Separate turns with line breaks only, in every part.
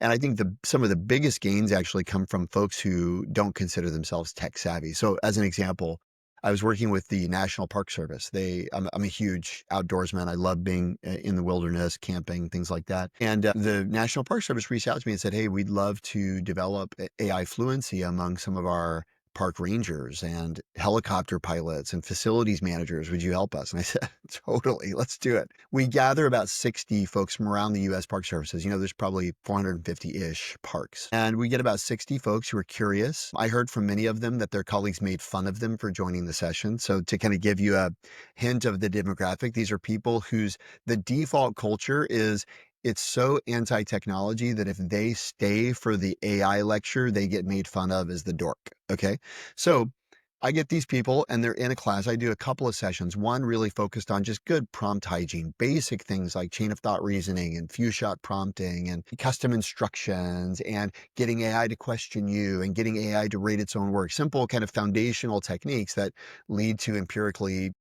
And I think some of the biggest gains actually come from folks who don't consider themselves tech savvy. So as an example, I was working with the National Park Service. I'm a huge outdoorsman. I love being in the wilderness, camping, things like that. And the National Park Service reached out to me and said, "Hey, we'd love to develop AI fluency among some of our park rangers and helicopter pilots and facilities managers. Would you help us?" And I said, "Totally, let's do it." We gather about 60 folks from around the US Park Services. There's probably 450-ish parks. And we get about 60 folks who are curious. I heard from many of them that their colleagues made fun of them for joining the session. So to kind of give you a hint of the demographic, these are people whose the default culture is it's so anti-technology that if they stay for the AI lecture, they get made fun of as the dork. Okay. So I get these people and they're in a class. I do a couple of sessions, one really focused on just good prompt hygiene, basic things like chain of thought reasoning and few shot prompting and custom instructions and getting AI to question you and getting AI to rate its own work, simple kind of foundational techniques that lead to empirically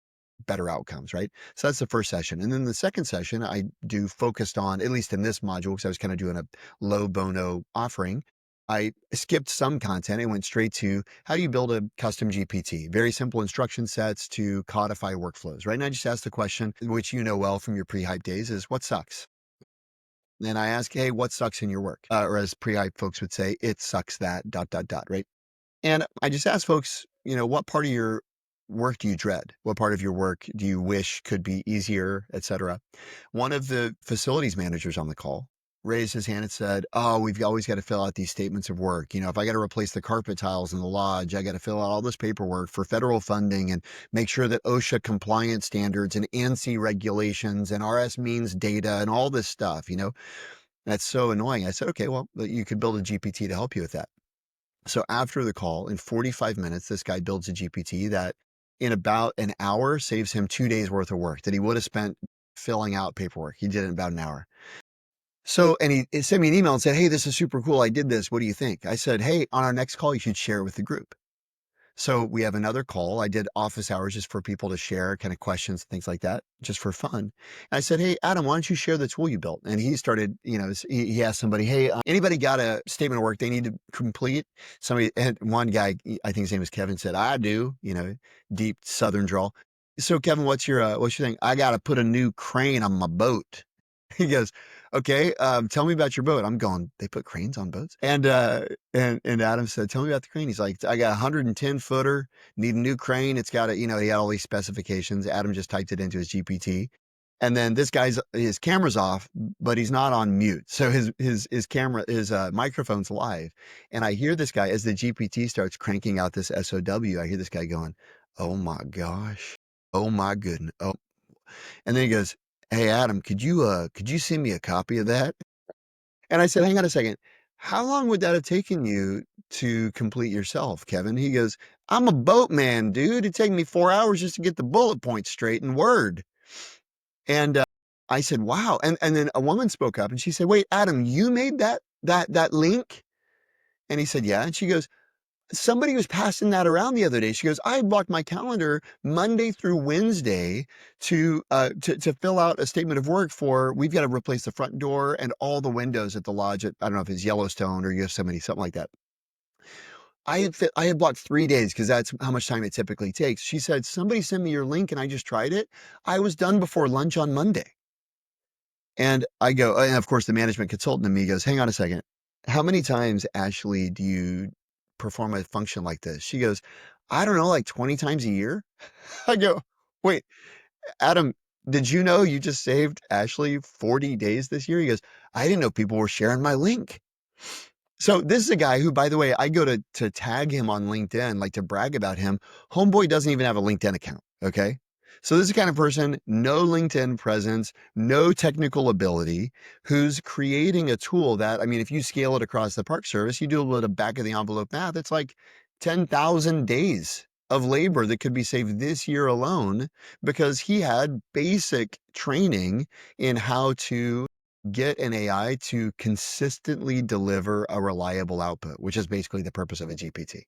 better outcomes, right? So that's the first session. And then the second session I do focused on, at least in this module, because I was kind of doing a low bono offering. I skipped some content and went straight to how do you build a custom GPT? Very simple instruction sets to codify workflows, right? And I just asked the question, which you know well from your pre-hype days, is what sucks? Then I ask, hey, what sucks in your work? Or as pre-hype folks would say, it sucks that ... right? And I just ask folks, what part of your work do you dread? What part of your work do you wish could be easier, et cetera? One of the facilities managers on the call raised his hand and said, "Oh, we've always got to fill out these statements of work. If I got to replace the carpet tiles in the lodge, I got to fill out all this paperwork for federal funding and make sure that OSHA compliance standards and ANSI regulations and RS means data and all this stuff. That's so annoying." I said, "Okay, well, you could build a GPT to help you with that." So after the call, in 45 minutes, this guy builds a GPT that in about an hour saves him 2 days worth of work that he would have spent filling out paperwork. He did it in about an hour. So, and he sent me an email and said, "Hey, this is super cool. I did this. What do you think?" I said, "Hey, on our next call, you should share it with the group." So we have another call. I did office hours just for people to share kind of questions, things like that, just for fun. And I said, "Hey, Adam, why don't you share the tool you built?" And he started, he asked somebody, "Hey, anybody got a statement of work they need to complete?" Somebody, and one guy, I think his name was Kevin, said, "I do," deep Southern drawl. "So Kevin, what's your thing?" "I got to put a new crane on my boat." He goes, "Okay, tell me about your boat." I'm going, "They put cranes on boats?" And Adam said, "Tell me about the crane." He's like, "I got a 110 footer, need a new crane. It's got he had all these specifications." Adam just typed it into his GPT. And then this his camera's off, but he's not on mute. So his camera, his microphone's live. And I hear this guy, as the GPT starts cranking out this SOW, I hear this guy going, "Oh my gosh. Oh my goodness. Oh." And then he goes, "Hey, Adam, could you send me a copy of that?" And I said, "Hang on a second. How long would that have taken you to complete yourself, Kevin?" He goes, "I'm a boatman, dude. It'd take me 4 hours just to get the bullet points straight in Word." And I said, "Wow." And then a woman spoke up and she said, "Wait, Adam, you made that link?" And he said, "Yeah." And she goes, "Somebody was passing that around the other day." She goes, "I blocked my calendar Monday through Wednesday to fill out a statement of work for, we've got to replace the front door and all the windows at the lodge at, I don't know if it's Yellowstone or Yosemite, something like that. I had blocked 3 days because that's how much time it typically takes." She said, "Somebody sent me your link and I just tried it. I was done before lunch on Monday." And I go, and of course, the management consultant in me goes, "Hang on a second. How many times, Ashley, do you perform a function like this?" She goes, "I don't know, like 20 times a year." I go, "Wait, Adam, did you know you just saved Ashley 40 days this year?" He goes, "I didn't know people were sharing my link." So this is a guy who, by the way, I go to tag him on LinkedIn, like to brag about him. Homeboy doesn't even have a LinkedIn account. Okay. So this is the kind of person, no LinkedIn presence, no technical ability, who's creating a tool that, I mean, if you scale it across the Park Service, you do a little bit of back of the envelope math, it's like 10,000 days of labor that could be saved this year alone because he had basic training in how to get an AI to consistently deliver a reliable output, which is basically the purpose of a GPT.